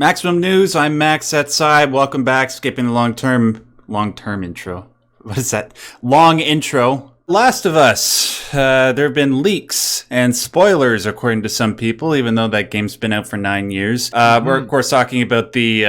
Maximum News, I'm Max at Side. Welcome back. Skipping the long-term intro. What is that? Long intro. Last of Us. There have been leaks and spoilers, according to some people, even though that game's been out for 9 years. We're, of course, talking about the,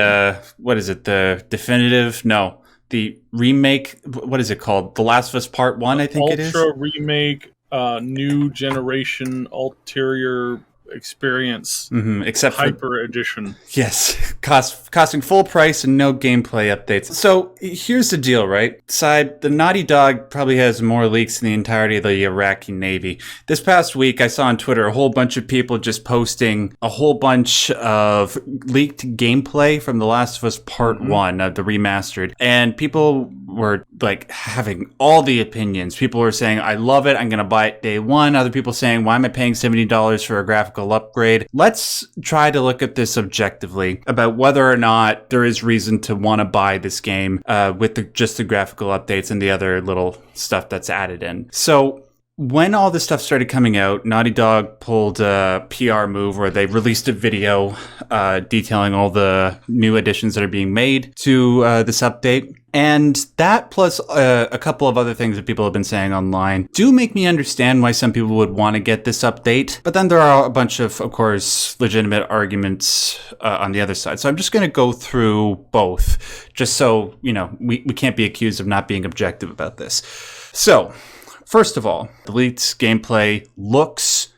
the definitive? No, the remake. What is it called? The Last of Us Part 1, I think it is? Ultra remake, new generation, ulterior experience, except for hyper edition. Yes, costing full price and no gameplay updates. So here's the deal, right? Side, the Naughty Dog probably has more leaks than the entirety of the Iraqi Navy. This past week, I saw on Twitter a whole bunch of people just posting a whole bunch of leaked gameplay from The Last of Us Part 1, the remastered. And people were like having all the opinions. People were saying, I love it, I'm going to buy it day one. Other people saying, why am I paying $70 for a graphical upgrade? Let's try to look at this objectively about whether or not there is reason to want to buy this game with just the graphical updates and the other little stuff that's added in. So when all this stuff started coming out, Naughty Dog pulled a PR move where they released a video detailing all the new additions that are being made to this update. And that plus a couple of other things that people have been saying online do make me understand why some people would want to get this update. But then there are a bunch of course, legitimate arguments on the other side. So I'm just going to go through both, just so, we can't be accused of not being objective about this. So, first of all, the leaked gameplay looks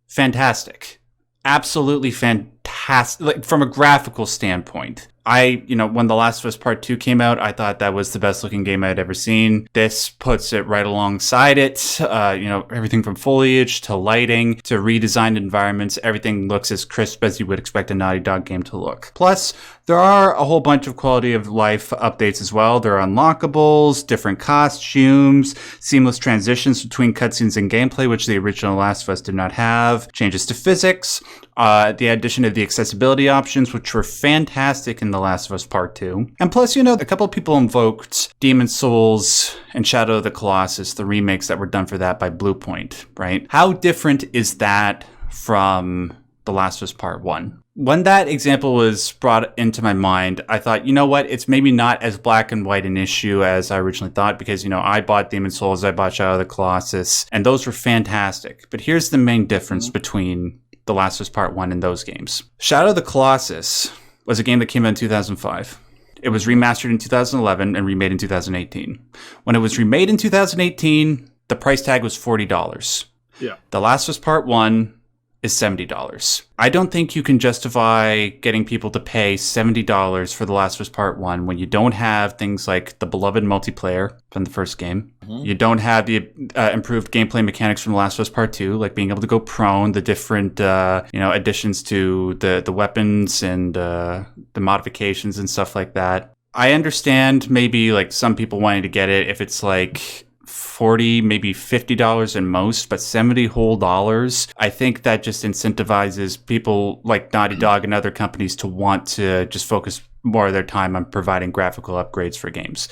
fantastic. Absolutely fantastic, like from a graphical standpoint. When The Last of Us Part 2 came out, I thought that was the best looking game I'd ever seen. This puts it right alongside it. Everything from foliage to lighting to redesigned environments, everything looks as crisp as you would expect a Naughty Dog game to look. Plus, there are a whole bunch of quality of life updates as well. There are unlockables, different costumes, seamless transitions between cutscenes and gameplay, which the original Last of Us did not have, changes to physics, the addition of the accessibility options, which were fantastic in The Last of Us Part 2. And plus, a couple of people invoked Demon's Souls and Shadow of the Colossus, the remakes that were done for that by Bluepoint, right? How different is that from The Last of Us Part 1? When that example was brought into my mind, I thought, you know what? It's maybe not as black and white an issue as I originally thought because, I bought Demon's Souls, I bought Shadow of the Colossus, and those were fantastic. But here's the main difference between The Last of Us Part 1 and those games. Shadow of the Colossus was a game that came out in 2005. It was remastered in 2011 and remade in 2018. When it was remade in 2018, the price tag was $40. Yeah. The Last of Us Part 1 is $70. I don't think you can justify getting people to pay $70 for The Last of Us Part 1 when you don't have things like the beloved multiplayer from the first game. You don't have the improved gameplay mechanics from The Last of Us Part 2, like being able to go prone, the different additions to the weapons and the modifications and stuff like that. I understand maybe like some people wanting to get it if it's like $40, maybe $50 at most, but $70 whole dollars. I think that just incentivizes people like Naughty Dog and other companies to want to just focus more of their time on providing graphical upgrades for games.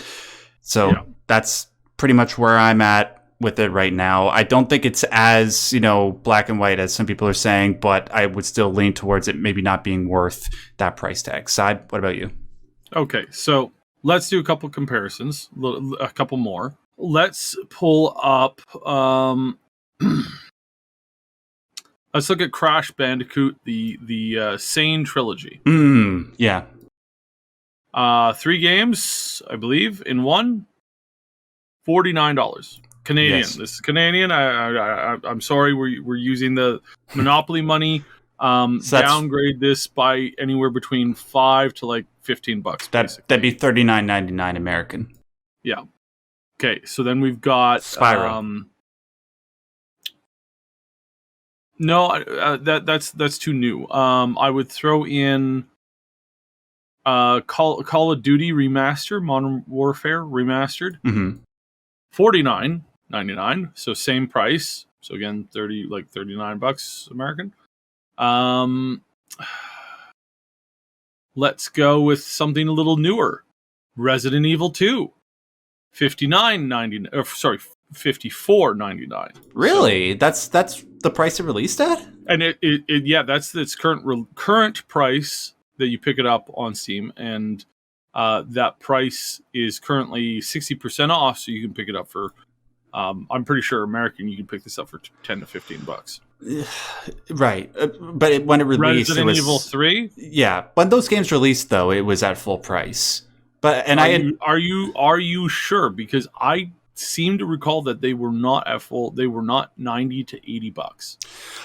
So that's pretty much where I'm at with it right now. I don't think it's as, black and white as some people are saying, but I would still lean towards it maybe not being worth that price tag. Side, what about you? Okay, so let's do a couple comparisons, a couple more. Let's pull up. Let's look at Crash Bandicoot, the Sane trilogy. Yeah. 3 games, I believe, in one. $49 Canadian. Yes. This is Canadian. I'm sorry, we're using the Monopoly money. So downgrade this by anywhere between $5 to like $15. That'd be $39.99 American. Yeah. Okay, so then we've got Spyro. No, that's too new. I would throw in Call of Duty Remastered, Modern Warfare Remastered. $49.99, so same price. So again, $39 American. Let's go with something a little newer. Resident Evil 2. $54.99. Really? So, that's the price it released at? And that's its current price that you pick it up on Steam, and that price is currently 60% off, so you can pick it up for. I'm pretty sure American, you can pick this up for $10 to $15. Right, but when it released, Resident it was Evil 3. Yeah, when those games released, though, it was at full price. But Are you sure? Because I seem to recall that they were not at full. They were not $90 to $80.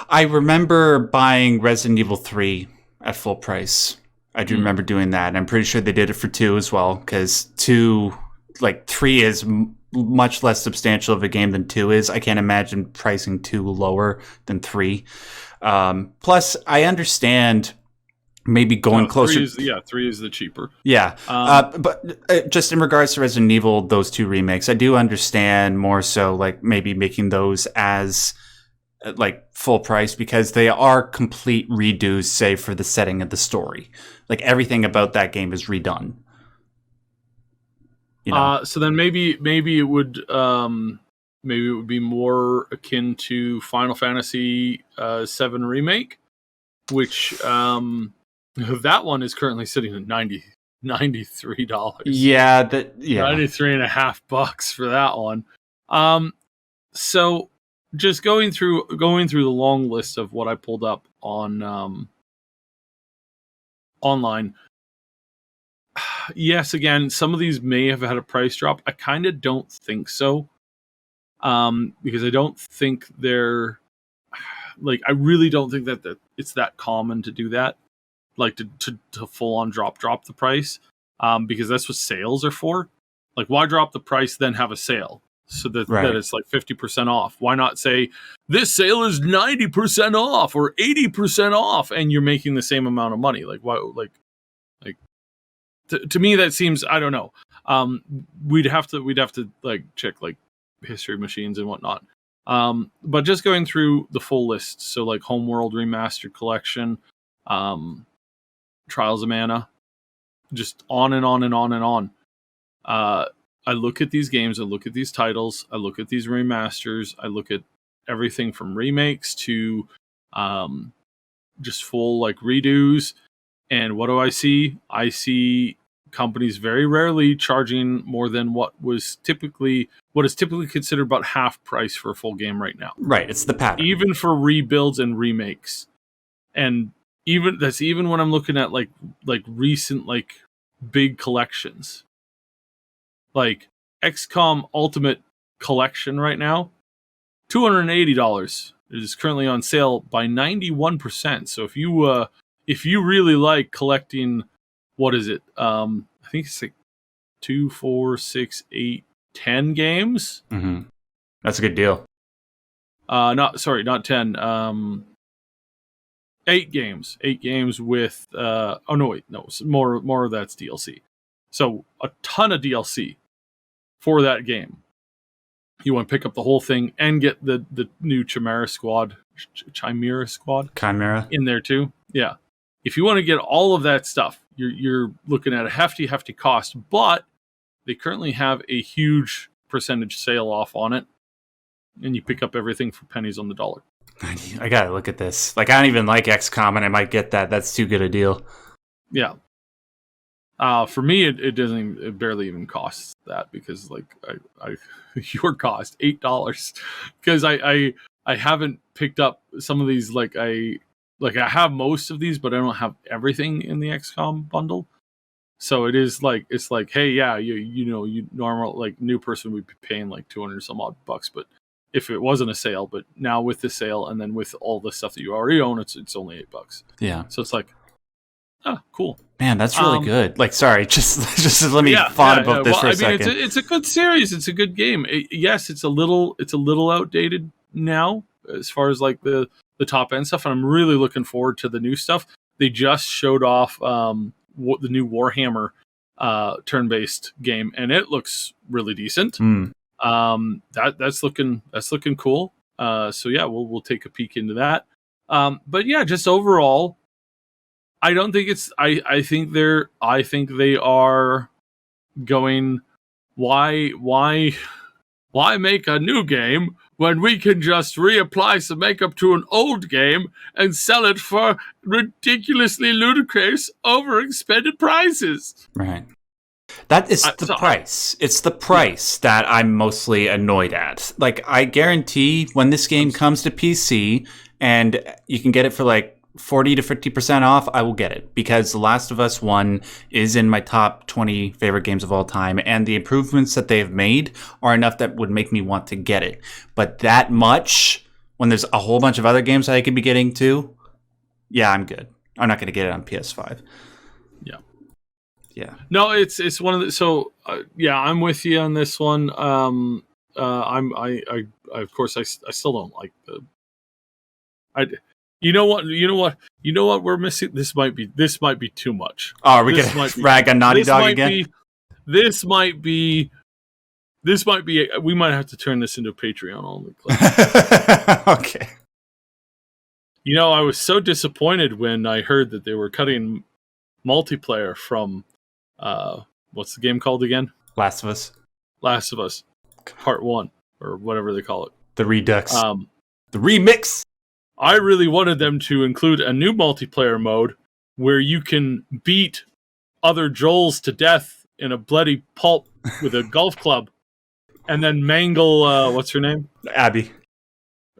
I remember buying Resident Evil 3 at full price. I do remember doing that. And I'm pretty sure they did it for 2 as well, because 3 is much less substantial of a game than 2 is. I can't imagine pricing 2 lower than 3. Plus, I understand maybe going closer. 3 is the cheaper. Yeah. But just in regards to Resident Evil, those 2 remakes, I do understand more so like maybe making those as like full price, because they are complete redos, save for the setting of the story. Like everything about that game is redone. You know? So then maybe it would be more akin to Final Fantasy VII Remake, which that one is currently sitting at $93. Yeah, $93.50 for that one. So just going through the long list of what I pulled up on online. Yes, again, some of these may have had a price drop. I kind of don't think so, because I don't think they're like. I really don't think that it's that common to do that, like to full on drop the price, because that's what sales are for. Like, why drop the price then have a sale so that it's like 50% off? Why not say this sale is 90% off or 80% off, and you're making the same amount of money? Like, why? Like. To me, that seems, I don't know. We'd have to like check like history machines and whatnot. But just going through the full list, so like Homeworld Remastered Collection, Trials of Mana, just on and on and on and on. I look at these games, I look at these titles, I look at these remasters, I look at everything from remakes to just full like redos. And what do I see? I see companies very rarely charging more than what is typically considered about half price for a full game right now. Right, it's the pattern. Even for rebuilds and remakes. And even when I'm looking at like recent like big collections. Like XCOM Ultimate Collection right now, $280. It is currently on sale by 91%. So if you really like collecting, what is it? I think it's like 2, 4, 6, 8, 10 games. Mm-hmm. That's a good deal. Not 10. 8 games. 8 games with. More of that's DLC. So a ton of DLC for that game. You want to pick up the whole thing and get the new Chimera Squad in there too. Yeah. If you want to get all of that stuff, you're looking at a hefty cost, but they currently have a huge percentage sale off on it, and you pick up everything for pennies on the dollar. I gotta look at this. Like, I don't even like XCOM, and I might get that. That's too good a deal. Yeah. For me, it barely even costs that, because like your cost $8, because I haven't picked up some of these. Like I have most of these, but I don't have everything in the XCOM bundle. So it's like, hey, yeah, you normal like new person would be paying like 200 some odd bucks, but if it wasn't a sale, but now with the sale and then with all the stuff that you already own, it's only $8. Yeah. So it's like, cool. Man, that's really good. Like, sorry, just let me fawn about this for a second. It's a good series. It's a good game. Yes, it's a little outdated now as far as like the top end stuff, and I'm really looking forward to the new stuff. They just showed off the new Warhammer turn-based game, and it looks really decent. That's looking cool. So yeah, we'll take a peek into that. But yeah, just overall, I don't think it's. I think they are going. Why why make a new game when we can just reapply some makeup to an old game and sell it for ridiculously ludicrous, overexpended prices? Right. That is the price. It's the price that I'm mostly annoyed at. Like, I guarantee when this game comes to PC and you can get it for like 40 to 50% off, I will get it, because The Last of Us 1 is in my top 20 favorite games of all time, and the improvements that they've made are enough that would make me want to get it. But that much, when there's a whole bunch of other games that I could be getting too, yeah, I'm good. I'm not going to get it on PS5. Yeah. No, it's one of the, so yeah, I'm with you on this one. I of course I still don't like you know what we're missing. This might be too much. Oh, are we gonna rag on Naughty Dog again? This might be. We might have to turn this into Patreon only. Okay. You know, I was so disappointed when I heard that they were cutting multiplayer from. What's the game called again? Last of Us. Last of Us, Part 1, or whatever they call it. The Redux. The remix. I really wanted them to include a new multiplayer mode where you can beat other Joels to death in a bloody pulp with a golf club, and then mangle, what's her name? Abby.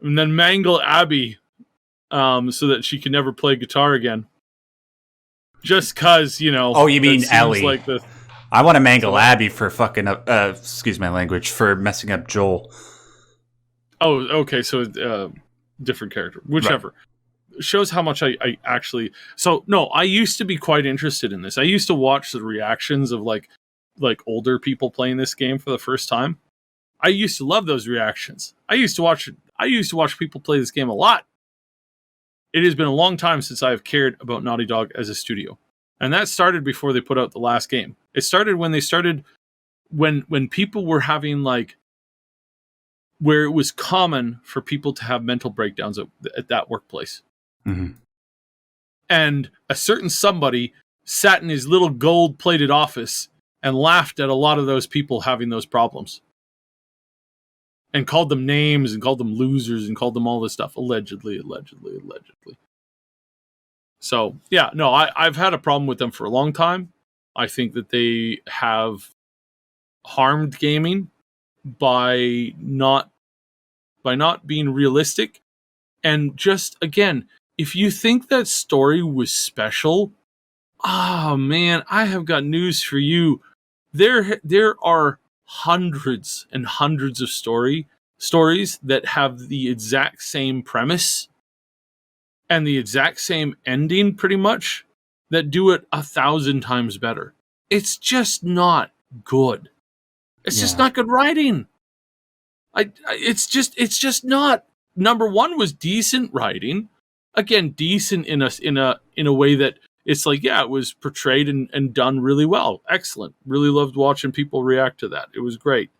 And then mangle Abby, so that she can never play guitar again. Just cause, you know. Oh, you mean Ellie? Like I want to mangle Abby for fucking up. Excuse my language, for messing up Joel. Oh, okay. So, different character, whichever. Right. Shows how much I actually. So no, I used to be quite interested in this. I used to watch the reactions of like older people playing this game for the first time. I used to love those reactions. I used to watch people play this game a lot. It has been a long time since I've cared about Naughty Dog as a studio. And that started before they put out the last game. It started when people were having where it was common for people to have mental breakdowns at that workplace. Mm-hmm. And a certain somebody sat in his little gold-plated office and laughed at a lot of those people having those problems. And called them names and called them losers and called them all this stuff. Allegedly. So, yeah, no, I've had a problem with them for a long time. I think that they have harmed gaming by not being realistic. And just, again, if you think that story was special, oh, man, I have got news for you. There are hundreds and hundreds of stories that have the exact same premise and the exact same ending, pretty much, that do it 1,000 times better. It's just not good. It's just not good writing. It's just not. Number one was decent writing. Again, decent in a way that it's like, yeah, it was portrayed and done really well. Excellent. Really loved watching people react to that. It was great.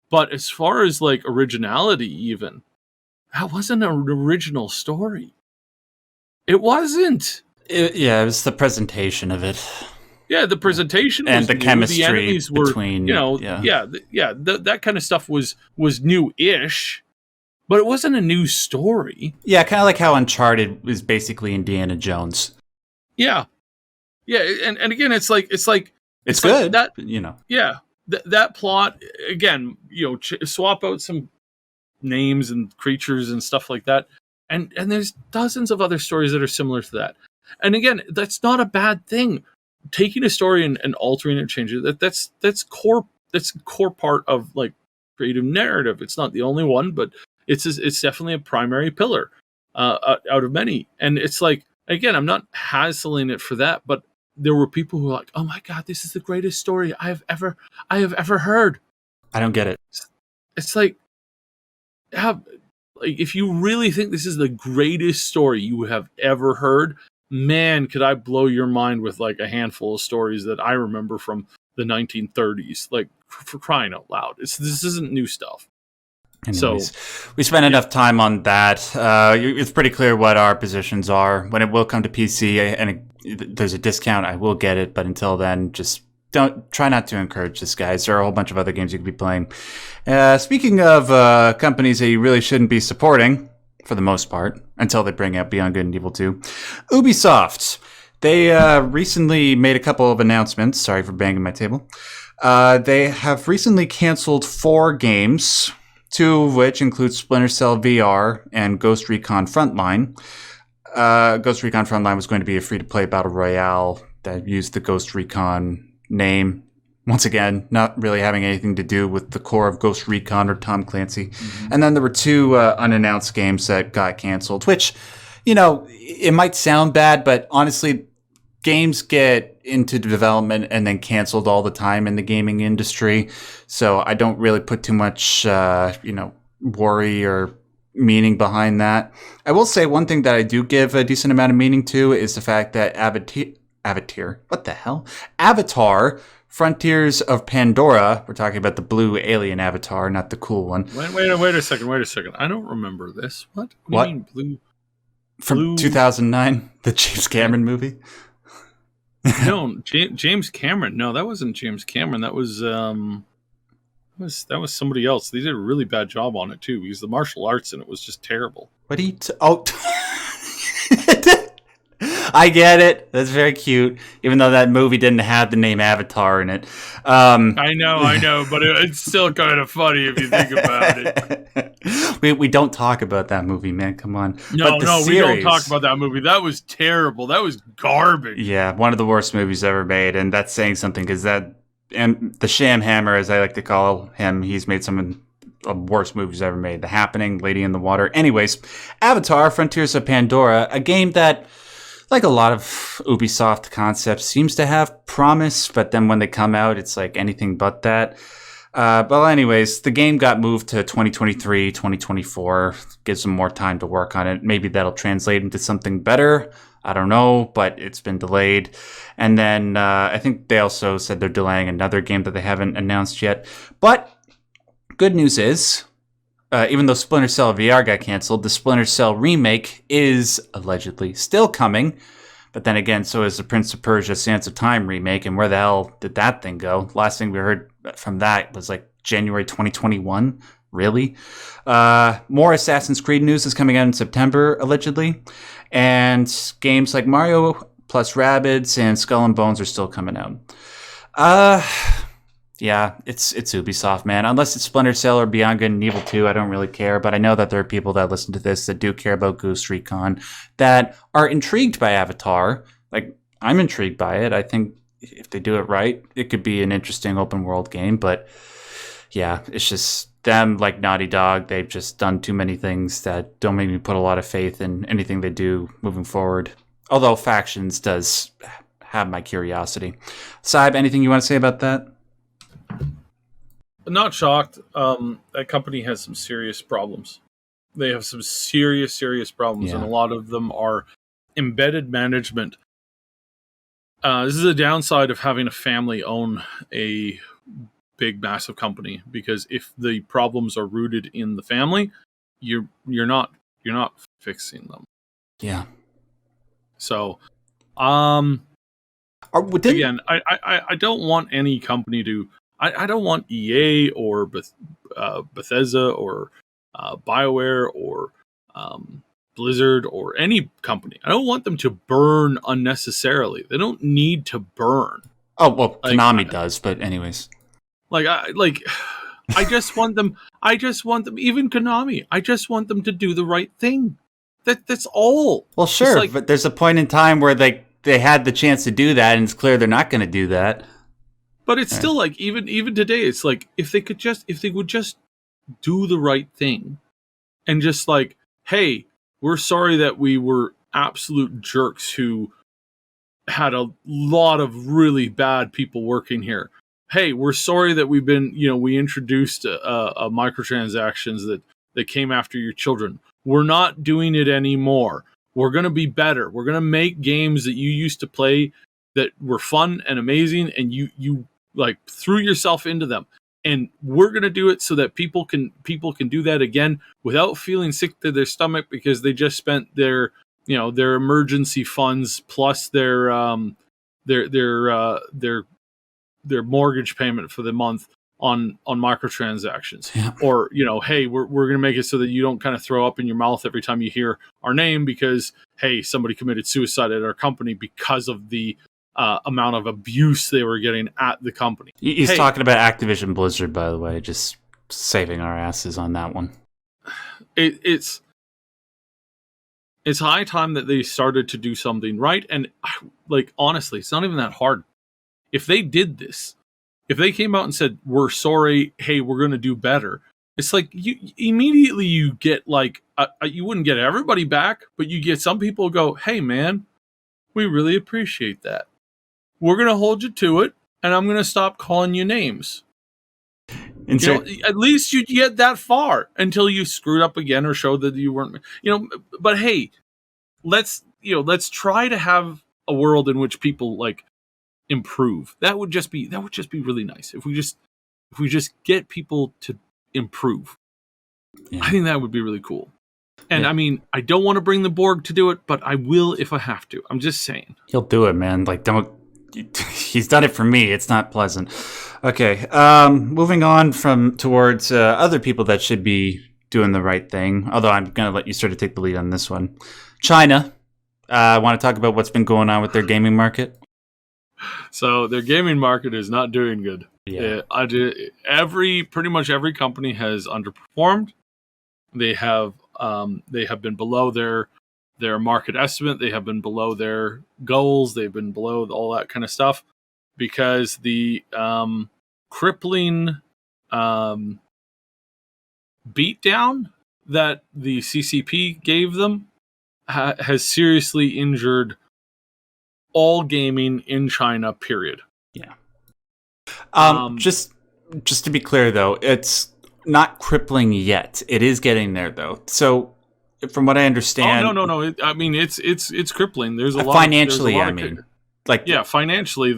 But as far as originality, even, that wasn't an original story. It wasn't. It was the presentation of it. Yeah, the presentation and was the new. chemistry the enemies were, between, that kind of stuff was new-ish, but it wasn't a new story. Yeah, kind of like how Uncharted was basically Indiana Jones. Yeah, and again, it's good. That, yeah, that plot again. Swap out some names and creatures and stuff like that, and there's dozens of other stories that are similar to that. And again, that's not a bad thing. Taking a story and altering it, changing it, that's core. That's a core part of creative narrative. It's not the only one, but it's definitely a primary pillar out of many. And it's again, I'm not hassling it for that, but there were people who were like, "Oh my god, this is the greatest story I have ever heard." I don't get it. It's if you really think this is the greatest story you have ever heard, man, could I blow your mind with a handful of stories that I remember from the 1930s, for crying out loud. This isn't new stuff. Anyways, we spent enough time on that. It's pretty clear what our positions are. When it will come to PC and there's a discount, I will get it. But until then, just don't try not to encourage this, guys. There are a whole bunch of other games you could be playing. Speaking of companies that you really shouldn't be supporting, for the most part, until they bring out Beyond Good and Evil 2, Ubisoft. They recently made a couple of announcements. Sorry for banging my table. They have recently canceled 4 games, 2 of which include Splinter Cell VR and Ghost Recon Frontline. Ghost Recon Frontline was going to be a free-to-play battle royale that used the Ghost Recon name. Once again, not really having anything to do with the core of Ghost Recon or Tom Clancy. Mm-hmm. And then there were 2 unannounced games that got canceled, which, it might sound bad, but honestly, games get into development and then canceled all the time in the gaming industry. So I don't really put too much, worry or meaning behind that. I will say one thing that I do give a decent amount of meaning to is the fact that Avatar Frontiers of Pandora, we're talking about the blue alien avatar, not the cool one. Wait a second. I don't remember this. What? What? Do you mean blue? From 2009, the James Cameron movie? No, James Cameron. No, that wasn't James Cameron. That was somebody else. They did a really bad job on it too, because the martial arts in it was just terrible. What do you? I get it. That's very cute. Even though that movie didn't have the name Avatar in it. I know, but it's still kind of funny if you think about it. We don't talk about that movie, man. Come on. No, we don't talk about that movie. That was terrible. That was garbage. Yeah, one of the worst movies ever made, and that's saying something because and the Sham Hammer, as I like to call him, he's made some of the worst movies ever made. The Happening, Lady in the Water. Anyways, Avatar: Frontiers of Pandora, a game that, like a lot of Ubisoft concepts, seems to have promise, but then when they come out, it's like anything but that. Well, anyways, the game got moved to 2023, 2024. Gives them more time to work on it. Maybe that'll translate into something better. I don't know, but it's been delayed. And then I think they also said they're delaying another game that they haven't announced yet. But good news is, even though Splinter Cell VR got canceled, the Splinter Cell remake is allegedly still coming. But then again, so is the Prince of Persia Sands of Time remake. And where the hell did that thing go? Last thing we heard from that was like January 2021. Really? More Assassin's Creed news is coming out in September, allegedly. And games like Mario plus Rabbids and Skull and Bones are still coming out. Yeah, it's Ubisoft, man. Unless it's Splinter Cell or Beyond Good and Evil 2, I don't really care. But I know that there are people that listen to this that do care about Ghost Recon, that are intrigued by Avatar. Like, I'm intrigued by it. I think if they do it right, it could be an interesting open world game. But yeah, it's just them, like Naughty Dog. They've just done too many things that don't make me put a lot of faith in anything they do moving forward. Although Factions does have my curiosity. Saib, anything you want to say about that? Not shocked. That company has some serious problems. They have some serious problems, and a lot of them are embedded management. This is a downside of having a family own a big, massive company, because if the problems are rooted in the family, you're not fixing them. Yeah. So, again, I don't want any company to. I don't want EA or Bethesda or BioWare or Blizzard or any company. I don't want them to burn unnecessarily. They don't need to burn. Oh, well, Konami does, but anyways. I just want them. Even Konami. I just want them to do the right thing. That's all. Well, sure, but there's a point in time where they had the chance to do that, and it's clear they're not going to do that. But it's still like even today, it's like if they would just do the right thing, and just like, hey, we're sorry that we were absolute jerks who had a lot of really bad people working here. Hey, we're sorry that we've been, we introduced a microtransactions that came after your children. We're not doing it anymore. We're going to be better. We're going to make games that you used to play that were fun and amazing, and you like threw yourself into them. And we're going to do it so that people can do that again without feeling sick to their stomach because they just spent their emergency funds plus their their mortgage payment for the month on microtransactions. Yeah. Or, hey, we're going to make it so that you don't kind of throw up in your mouth every time you hear our name because, hey, somebody committed suicide at our company because of the amount of abuse they were getting at the company. He's talking about Activision Blizzard, by the way, just saving our asses on that one. It's high time that they started to do something right. And honestly, it's not even that hard. If they did this, if they came out and said, we're sorry, hey, we're going to do better, it's like you immediately get you wouldn't get everybody back, but you get some people go, hey man, we really appreciate that. We're going to hold you to it, and I'm going to stop calling you names. At least you get that far until you screwed up again or showed that you weren't, but hey, let's try to have a world in which people improve. That would just be really nice if we just get people to improve. Yeah. I think that would be really cool. And I mean, I don't want to bring the Borg to do it, but I will if I have to. I'm just saying. He'll do it, man. He's done it for me. It's not pleasant. Okay. Moving on towards other people that should be doing the right thing. Although I'm going to let you sort of take the lead on this one. China. I want to talk about what's been going on with their gaming market. So their gaming market is not doing good. Yeah. Pretty much every company has underperformed. They have been below their market estimate. They have been below their goals. They've been below all that kind of stuff because the crippling beatdown that the CCP gave them has seriously injured all gaming in China, period. Yeah. Just to be clear, though, it's not crippling yet. It is getting there, though. So, from what I understand, no. It's crippling. There's a lot financially. Financially,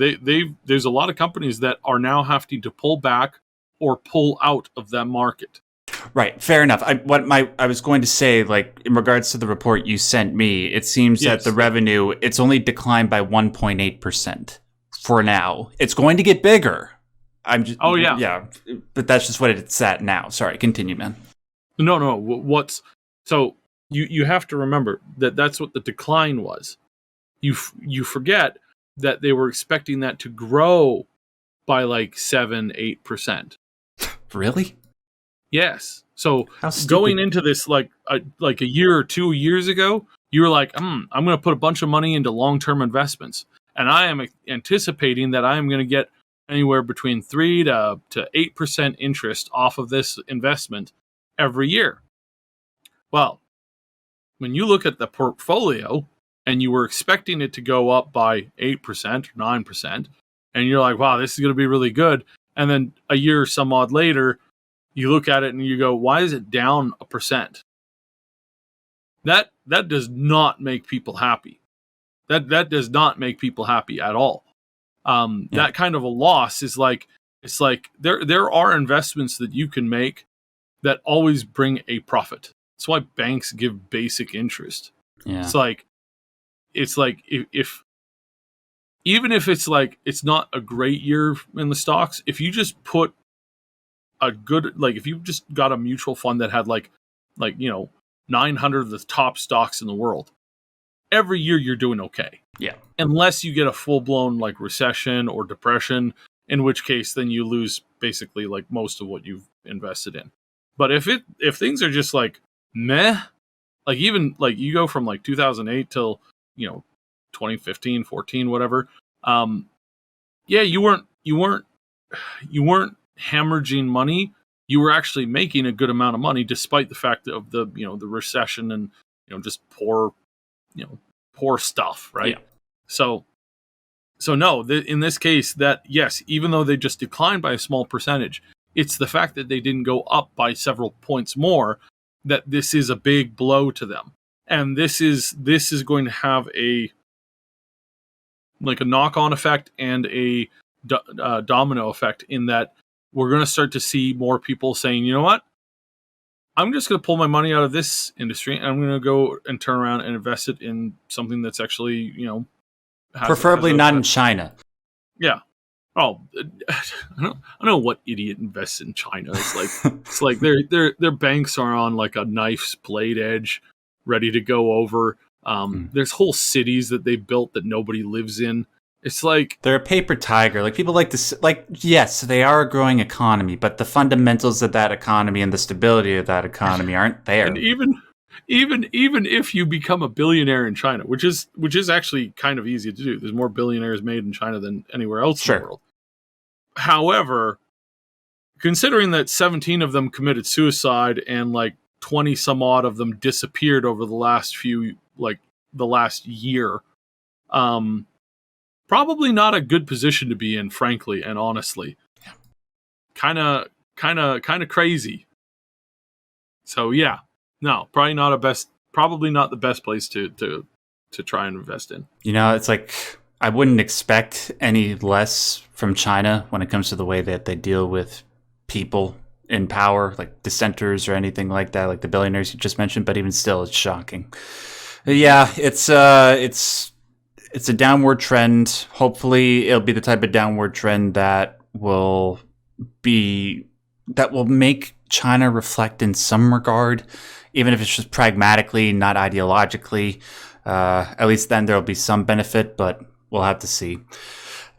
there's a lot of companies that are now having to pull back or pull out of that market. Right, fair enough. I was going to say, in regards to the report you sent me, it seems that the revenue, it's only declined by 1.8% for now. It's going to get bigger. Yeah, but that's just what it's at now. Sorry, continue, man. No. So you have to remember that's what the decline was. You forget that they were expecting that to grow by 7-8%. Really? Yes. So going into this a year or 2 years ago, you were like, I'm going to put a bunch of money into long-term investments. And I am anticipating that I am going to get anywhere between 3 to 8% interest off of this investment every year. Well, when you look at the portfolio and you were expecting it to go up by 8% or 9%, and you're like, wow, this is going to be really good. And then a year or some odd later, you look at it and you go, why is it down 1%? That does not make people happy. That does not make people happy at all. That kind of a loss is it's like there are investments that you can make that always bring a profit. That's why banks give basic interest. Yeah. It's like if even if it's not a great year in the stocks, if you just put a good, if you just got a mutual fund that had 900 of the top stocks in the world, every year you're doing okay. Yeah. Unless you get a full-blown recession or depression, in which case then you lose basically most of what you've invested in. But if things are just meh, even you go from 2008 till 2015, 14, whatever, you weren't hemorrhaging money. You were actually making a good amount of money despite the fact of the the recession and just poor stuff, right? Yeah. So no, in this case, that yes, even though they just declined by a small percentage, it's the fact that they didn't go up by several points more that this is a big blow to them, and this is going to have a knock-on effect and a domino effect in that we're going to start to see more people saying, you know what, I'm just going to pull my money out of this industry and I'm going to go and turn around and invest it in something that's actually, preferably not in China. Yeah. Oh, I don't know what idiot invests in China. It's like their banks are on like a knife's blade edge, ready to go over. There's whole cities that they built that nobody lives in. It's like They're a paper tiger. Like people like to like. Yes, they are a growing economy, but the fundamentals of that economy and the stability of that economy aren't and there. even if you become a billionaire in China, which is actually kind of easy to do. There's more billionaires made in China than anywhere else in the Sure. world. However, considering that 17 of them committed suicide and like 20 some odd of them disappeared over the last year, um probably not a good position to be in, frankly and honestly. Kind of crazy. So yeah, no, probably not the best place to try and invest in. It's like I wouldn't expect any less from China when it comes to the way that they deal with people in power, like dissenters or anything like that, like the billionaires you just mentioned. But even still, it's shocking. Yeah, it's a downward trend. Hopefully, it'll be the type of downward trend that will make China reflect in some regard, even if it's just pragmatically, not ideologically. At least then there'll be some benefit, but we'll have to see.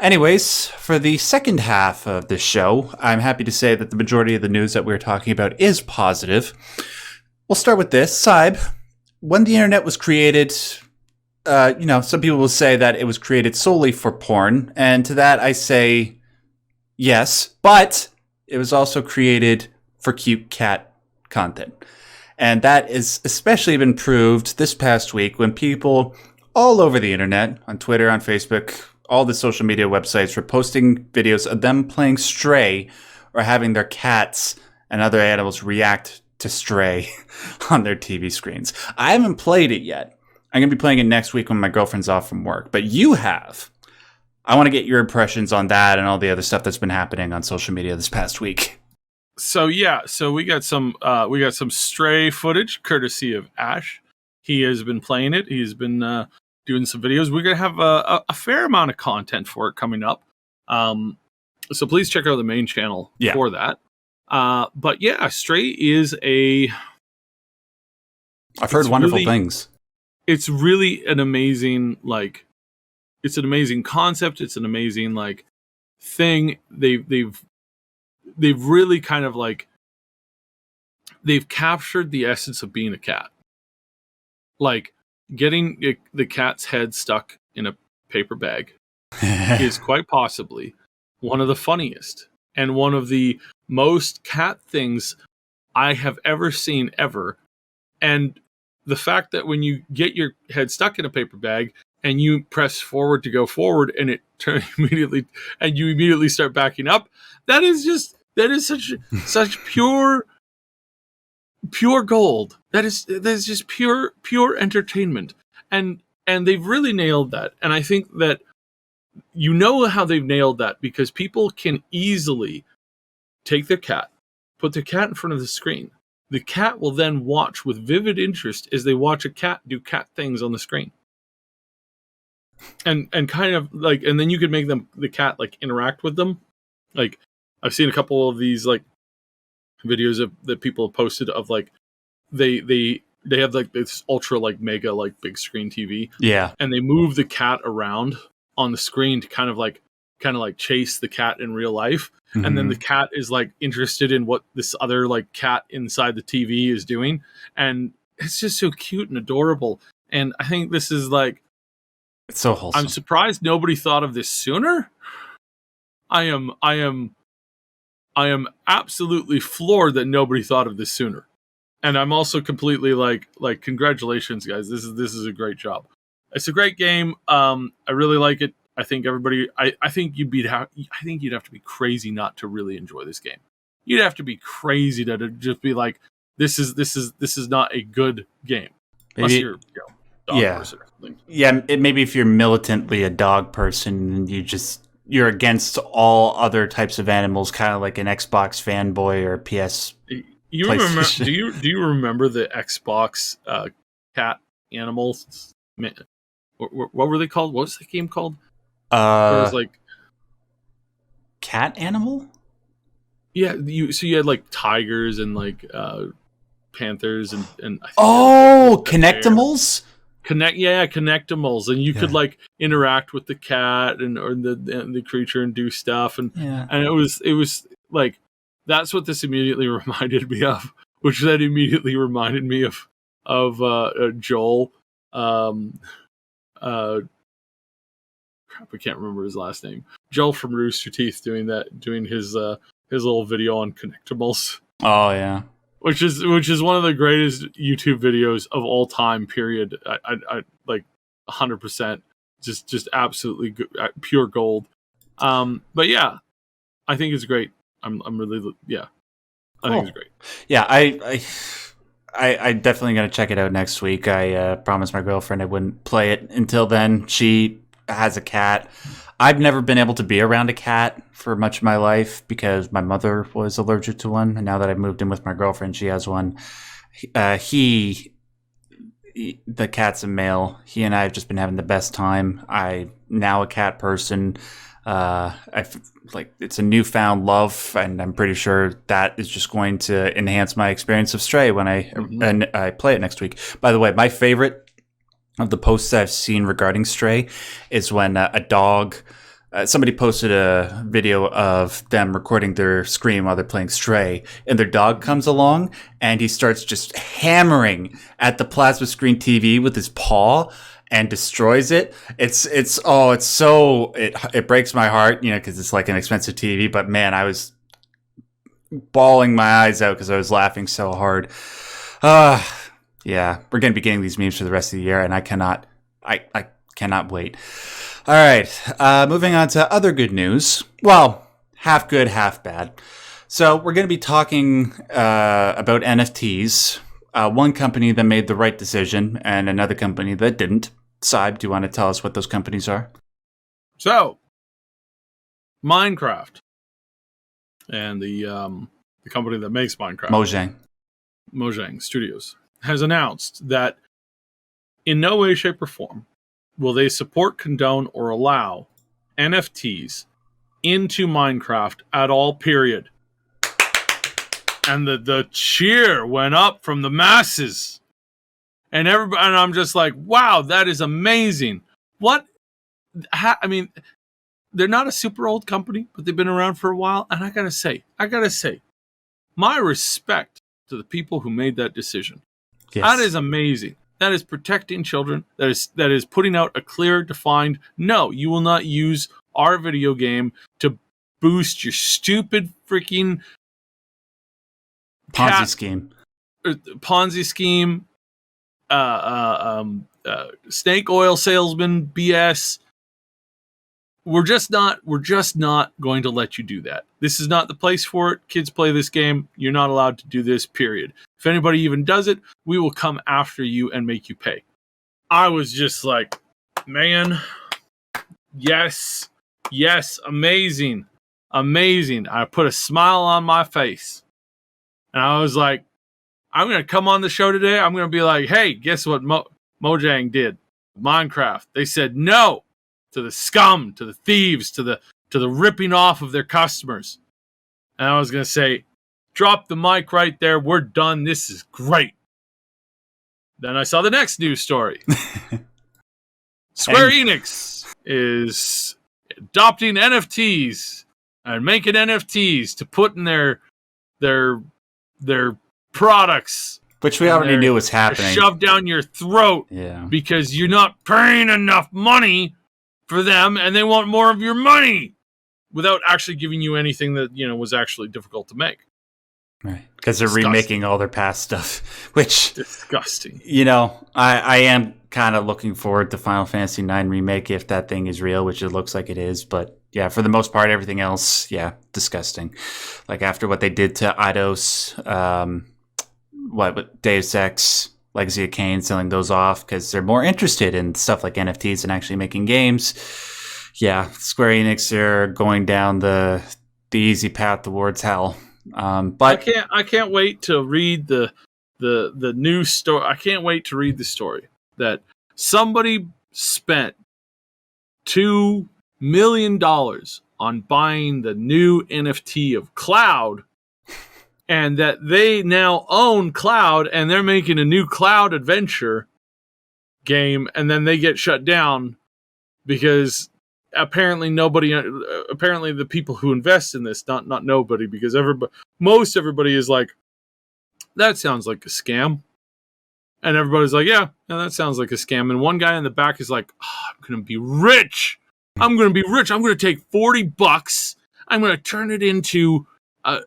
Anyways, for the second half of this show, I'm happy to say that the majority of the news that we're talking about is positive. We'll start with this. Saib, when the internet was created, some people will say that it was created solely for porn, and to that I say yes, but it was also created for cute cat content. And that is especially been proved this past week when people all over the internet, on Twitter, on Facebook, all the social media websites were posting videos of them playing Stray or having their cats and other animals react to Stray on their TV screens. I haven't played it yet. I'm going to be playing it next week when my girlfriend's off from work, but you have. I want to get your impressions on that and all the other stuff that's been happening on social media this past week. So we got some Stray footage courtesy of Ash. He has been playing it. He's been doing some videos. We're gonna have a fair amount of content for it coming up. So please check out the main channel for that. But yeah, Stray is I've heard wonderful things. It's really an amazing it's an amazing concept. It's an amazing thing. They've really kind of they've captured the essence of being a cat. Like getting the cat's head stuck in a paper bag is quite possibly one of the funniest and one of the most cat things I have ever seen ever. And the fact that when you get your head stuck in a paper bag and you press forward to go forward and it immediately start backing up, that is such pure gold. That is just pure entertainment. And they've really nailed that. And I think that how they've nailed that because people can easily take their cat, put their cat in front of the screen. The cat will then watch with vivid interest as they watch a cat do cat things on the screen. And kind of and then you could make the cat interact with them. Like I've seen a couple of these videos that people have posted of they have this ultra mega big screen TV. Yeah. And they move the cat around on the screen to kind of chase the cat in real life. Mm-hmm. And then the cat is interested in what this other cat inside the TV is doing. And it's just so cute and adorable. And I think this is it's so wholesome. I'm surprised nobody thought of this sooner. I am absolutely floored that nobody thought of this sooner. And I'm also completely congratulations guys. This is a great job. It's a great game. I really like it. I think everybody I think you'd have to be crazy not to really enjoy this game. You'd have to be crazy to just be this is not a good game. Unless you're dog person or something. Yeah, maybe if you're militantly a dog person and you're against all other types of animals, kind of like an Xbox fanboy or a PS. You remember? Do you remember the Xbox cat animals? What were they called? What was the game called? It was cat animal? Yeah, you had like tigers and like panthers and I think Connectimals? Connectimals, and you could Yeah. like interact with the cat or the creature and do stuff, and Yeah. it was like that's what this immediately reminded me of, which then immediately reminded me of Joel. Crap, I can't remember his last name. Joel from Rooster Teeth doing his little video on Connectimals. Oh, yeah. Which is one of the greatest YouTube videos of all time. Period. I like 100%. Just absolutely pure gold. But yeah, I think it's great. I'm really yeah. I think it's great. Yeah, I definitely gonna check it out next week. I promised my girlfriend I wouldn't play it until then. She has a cat. I've never been able to be around a cat for much of my life because my mother was allergic to one, and now that I've moved in with my girlfriend, she has one. The cat's a male. He and I have just been having the best time. I'm now a cat person. It's a newfound love, and I'm pretty sure that is just going to enhance my experience of Stray when I play it next week. By the way, my favorite of the posts I've seen regarding Stray is when a dog. Somebody posted a video of them recording their scream while they're playing Stray, and their dog comes along and he starts just hammering at the plasma screen TV with his paw and destroys it. It breaks my heart, because it's like an expensive TV. But man, I was bawling my eyes out because I was laughing so hard. Yeah, we're gonna be getting these memes for the rest of the year, and I cannot wait. All right, moving on to other good news. Well, half good, half bad. So we're going to be talking about NFTs. One company that made the right decision and another company that didn't. Saib, do you want to tell us what those companies are? So, Minecraft and the company that makes Minecraft, Mojang Studios, has announced that in no way, shape, or form will they support, condone, or allow NFTs into Minecraft at all, period. And the cheer went up from the masses. And everybody, and I'm just like, wow, that is amazing. I mean, they're not a super old company, but they've been around for a while. And I gotta say, my respect to the people who made that decision. Yes. That is amazing. That is protecting children. That is putting out a clear, defined, no, you will not use our video game to boost your stupid freaking Ponzi scheme, snake oil salesman BS. We're just not going to let you do that. This is not the place for it. Kids play this game. You're not allowed to do this, period. If anybody even does it, we will come after you and make you pay. I was just like, man, yes, amazing. I put a smile on my face. And I was like, I'm going to come on the show today. I'm going to be like, hey, guess what Mojang did? Minecraft. They said no to the scum, to the thieves, to the ripping off of their customers. And I was going to say, drop the mic right there. We're done. This is great. Then I saw the next news story. Square Enix is adopting NFTs and making NFTs to put in their products. Which we already knew was happening. Shoved down your throat. Yeah. Because you're not paying enough money for them, and they want more of your money without actually giving you anything that was actually difficult to make. Right, because they're remaking all their past stuff, which disgusting. I am kind of looking forward to Final Fantasy IX Remake if that thing is real, which it looks like it is. But yeah, for the most part, everything else, yeah, disgusting. Like after what they did to Eidos, Deus Ex, Legacy of Kain, selling those off because they're more interested in stuff like NFTs and actually making games. Yeah, Square Enix are going down the easy path towards hell. But I can't wait to read the news story. I can't wait to read the story that somebody spent $2 million on buying the new NFT of Cloud, and that they now own Cloud, and they're making a new Cloud adventure game, and then they get shut down because apparently the people who invest in this, not nobody, because most everybody is like, that sounds like a scam. And everybody's like, yeah, that sounds like a scam. And one guy in the back is like, I'm going to be rich. I'm going to take $40. I'm going to turn it into a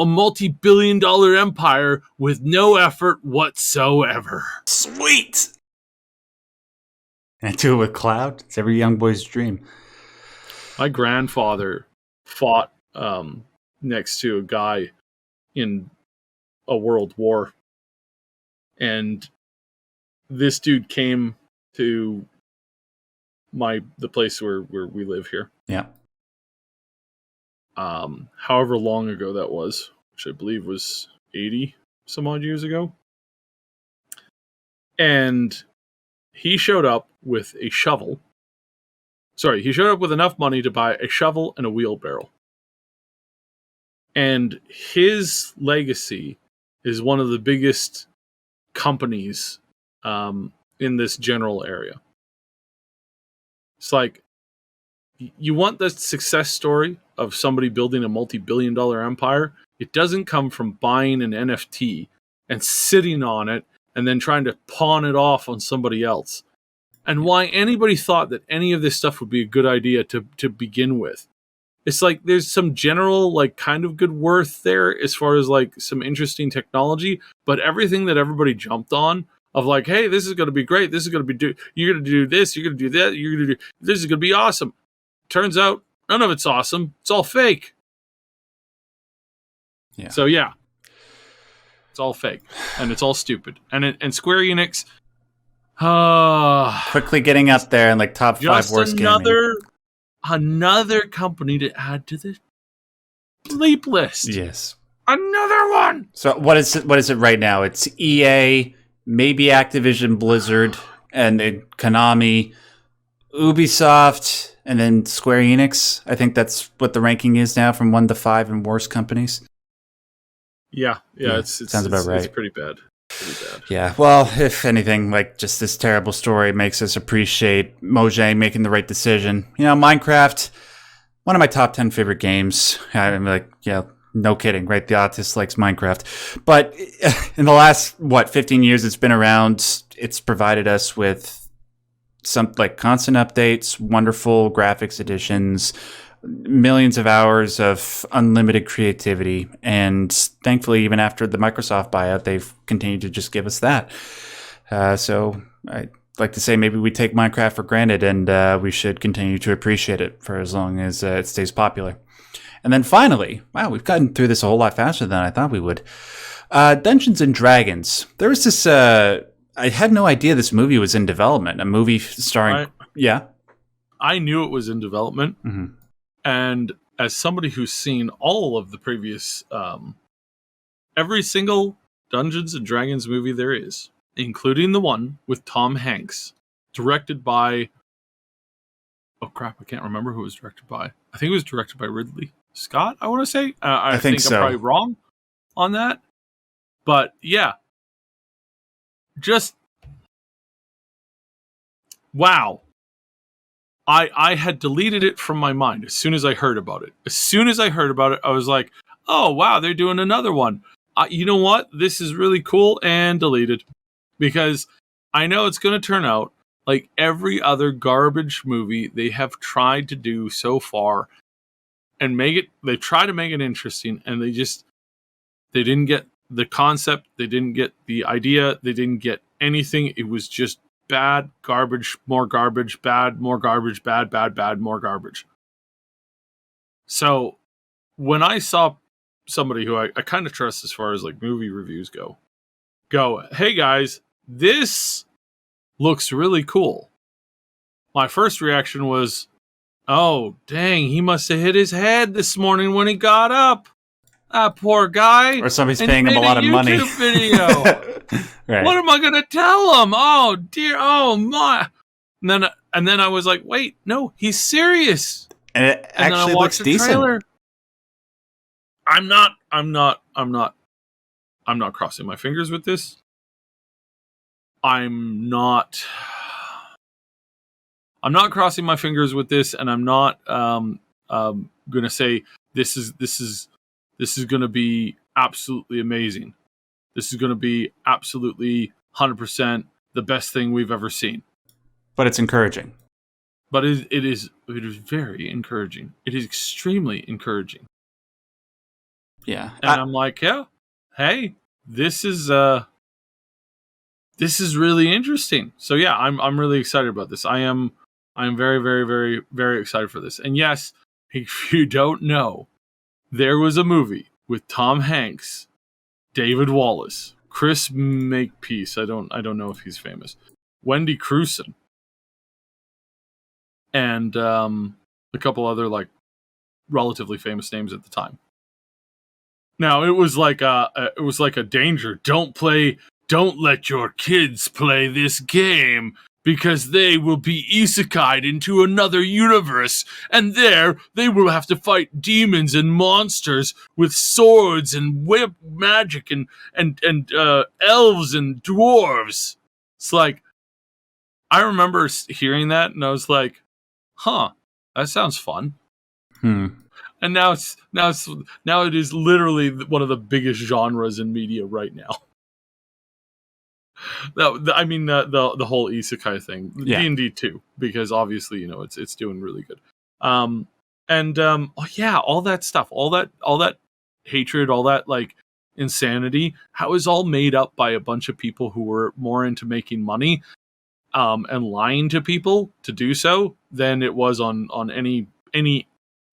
multi-billion-dollar empire with no effort whatsoever. Sweet. And do it with Cloud. It's every young boy's dream. My grandfather fought next to a guy in a world war. And this dude came to the place where we live here. Yeah. However long ago that was, which I believe was 80 some odd years ago. And he showed up with a shovel. Sorry, he showed up with enough money to buy a shovel and a wheelbarrow. And his legacy is one of the biggest companies in this general area. It's like, you want the success story of somebody building a multi-billion-dollar empire. It doesn't come from buying an NFT and sitting on it and then trying to pawn it off on somebody else. And why anybody thought that any of this stuff would be a good idea to begin with. It's like there's some general, like, kind of good worth there as far as, like, some interesting technology, but everything that everybody jumped on of, like, hey, this is going to be great, this is going to be you're going to do this, you're going to do that, you're going to do this, is going to be awesome. Turns out none of it's awesome. It's all fake. Yeah. So yeah, it's all fake and it's all stupid. And Square Enix, quickly getting up there in like top 5 worst gaming. Another company to add to the bleep list. Yes. Another one. So what is it right now? It's EA, maybe Activision Blizzard, and then Konami, Ubisoft, and then Square Enix. I think that's what the ranking is now, from 1 to 5 in worst companies. Yeah, it sounds about right. It's pretty bad. Yeah, well, if anything, like, just this terrible story makes us appreciate Mojang making the right decision. You know, Minecraft, one of my top 10 favorite games. I'm like, yeah, no kidding, right? The autist likes Minecraft. But in the last, 15 years it's been around, it's provided us with some, like, constant updates, wonderful graphics additions, millions of hours of unlimited creativity, and thankfully, even after the Microsoft buyout, they've continued to just give us that. So I'd like to say maybe we take Minecraft for granted, and we should continue to appreciate it for as long as it stays popular. And then finally, wow, we've gotten through this a whole lot faster than I thought we would. Dungeons and Dragons. There was this, I had no idea this movie was in development. A movie starring, yeah. I knew it was in development. Mm-hmm. And as somebody who's seen all of the previous, every single Dungeons and Dragons movie there is, including the one with Tom Hanks, directed by, oh crap, I can't remember who it was directed by. I think it was directed by Ridley Scott, I want to say. I think so. I'm probably wrong on that. But yeah, just, wow. I had deleted it from my mind as soon as I heard about it. As soon as I heard about it, I was like, oh, wow, they're doing another one. You know what? This is really cool, and deleted. Because I know it's going to turn out like every other garbage movie they have tried to do so far and they try to make it interesting, and they didn't get the concept, they didn't get the idea, they didn't get anything. It was just bad, garbage, more garbage, bad, more garbage, bad, bad, bad, more garbage. So when I saw somebody who I kind of trust as far as like movie reviews go, hey guys, this looks really cool. My first reaction was, oh, dang, he must have hit his head this morning when he got up. That poor guy. Or somebody's paying him a lot of money. Video. Right. What am I going to tell him? Oh, dear. Oh, my. And then And then I was like, wait, no, he's serious. And it actually looks decent. Trailer. I'm not crossing my fingers with this. I'm not crossing my fingers with this, and I'm not gonna say this is gonna be absolutely amazing. This is gonna be absolutely 100% the best thing we've ever seen. But it's encouraging. But it is very encouraging. It is extremely encouraging. Yeah. And I'm like, yeah, hey, this is really interesting. So yeah, I'm really excited about this. I'm very, very, very, very excited for this. And yes, if you don't know, there was a movie with Tom Hanks, David Wallace, Chris Makepeace. I don't know if he's famous. Wendy Crewson. And a couple other like relatively famous names at the time. Now it was like a danger. Don't let your kids play this game because they will be isekai'd into another universe, and there they will have to fight demons and monsters with swords and whip magic and elves and dwarves. It's like, I remember hearing that and I was like, huh, that sounds fun. And now it is literally one of the biggest genres in media right now. I mean the whole isekai thing, D&D too, because obviously it's doing really good. All that stuff, all that hatred, all that like insanity, how is all made up by a bunch of people who were more into making money and lying to people to do so than it was on any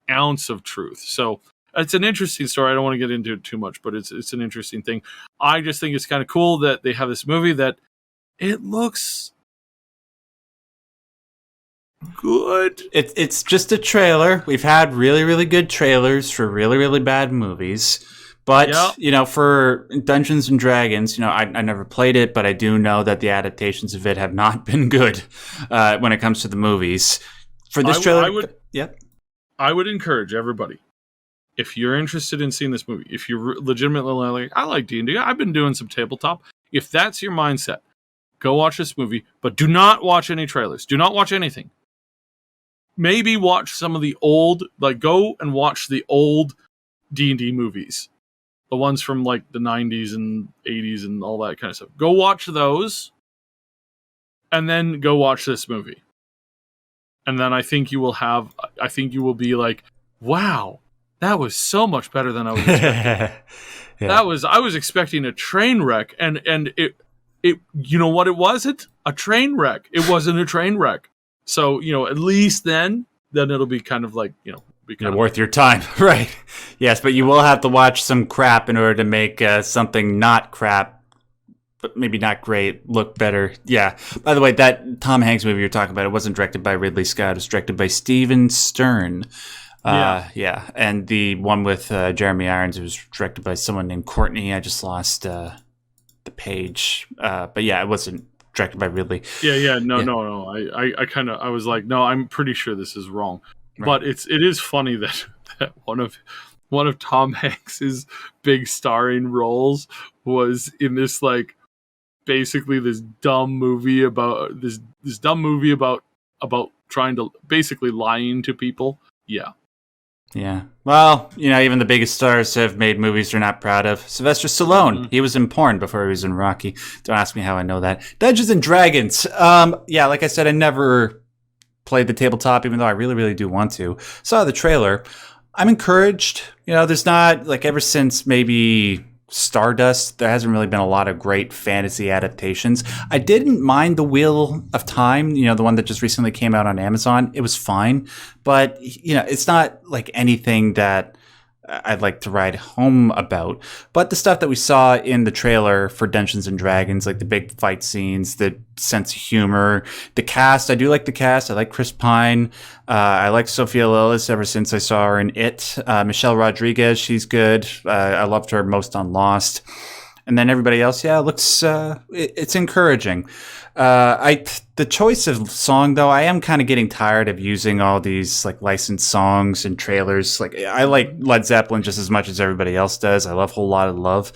ounce of truth. So it's an interesting story. I don't want to get into it too much, but it's an interesting thing. I just think it's kind of cool that they have this movie that it looks good. It's just a trailer. We've had really, really good trailers for really, really bad movies. But, for Dungeons and Dragons, I never played it, but I do know that the adaptations of it have not been good when it comes to the movies. For this trailer... I would encourage everybody, if you're interested in seeing this movie, if you're legitimately like, I like D&D, I've been doing some tabletop. If that's your mindset, go watch this movie, but do not watch any trailers. Do not watch anything. Maybe watch some of the old, go and watch the old D&D movies. The ones from the 90s and 80s and all that kind of stuff. Go watch those, and then go watch this movie. And then I think you will be like, wow, that was so much better than I was expecting. I was expecting a train wreck, and it you know what it wasn't? A train wreck. It wasn't a train wreck. So, at least then it'll be kind of like, worth your time. Right. Yes, but you will have to watch some crap in order to make something not crap, but maybe not great, look better. Yeah. By the way, that Tom Hanks movie you're talking about, it wasn't directed by Ridley Scott. It was directed by Steven Stern. Yeah. And the one with Jeremy Irons, it was directed by someone named Courtney. I just lost the page. But yeah, it wasn't directed by Ridley. No. I was like, no, I'm pretty sure this is wrong. Right. But it is funny that one of Tom Hanks's big starring roles was in this basically this dumb movie about trying to basically lying to people. Yeah. Well, even the biggest stars have made movies they're not proud of. Sylvester Stallone, He was in porn before he was in Rocky. Don't ask me how I know that. Dungeons and Dragons. Like I said, I never played the tabletop, even though I really, really do want to. Saw the trailer. I'm encouraged. There's not, ever since maybe Stardust, there hasn't really been a lot of great fantasy adaptations. I didn't mind The Wheel of Time, the one that just recently came out on Amazon. It was fine, but it's not anything that I'd like to write home about. But the stuff that we saw in the trailer for Dungeons and Dragons, the big fight scenes, the sense of humor, the cast, I do like the cast. I like Chris Pine. I like Sophia Lillis ever since I saw her in It. Michelle Rodriguez, she's good. I loved her most on Lost. And then everybody else, yeah, looks it's encouraging. The choice of song though, I am kind of getting tired of using all these like licensed songs and trailers. Like I like Led Zeppelin just as much as everybody else does. I love Whole Lot of Love,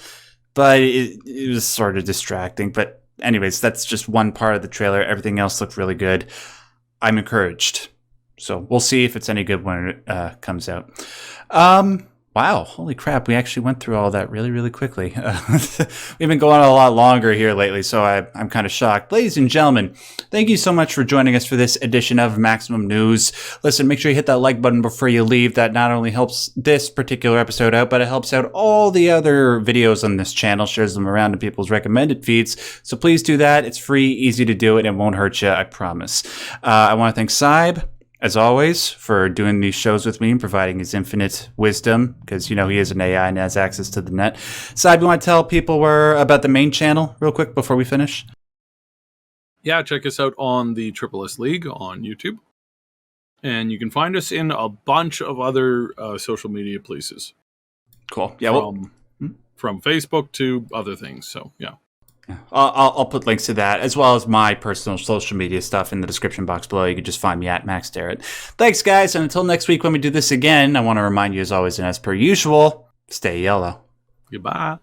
but it was sort of distracting. But anyways, that's just one part of the trailer. Everything else looked really good. I'm encouraged. So we'll see if it's any good when it comes out. Wow, holy crap, we actually went through all that really, really quickly. We've been going a lot longer here lately, so I'm kind of shocked. Ladies and gentlemen, thank you so much for joining us for this edition of Maximum News. Listen, make sure you hit that like button before you leave. That not only helps this particular episode out, but it helps out all the other videos on this channel, shares them around to people's recommended feeds. So please do that. It's free, easy to do, and it won't hurt you, I promise. I want to thank Syb, as always, for doing these shows with me and providing his infinite wisdom, because, you know, he is an AI and has access to the net. Syb, you want to tell people about the main channel real quick before we finish? Yeah, check us out on the Triple S League on YouTube. And you can find us in a bunch of other social media places. Cool. Yeah, from Facebook to other things. So, yeah. I'll put links to that, as well as my personal social media stuff in the description box below. You can just find me at Max Derrat. Thanks, guys, and until next week when we do this again, I want to remind you, as always and as per usual, stay yellow. Goodbye.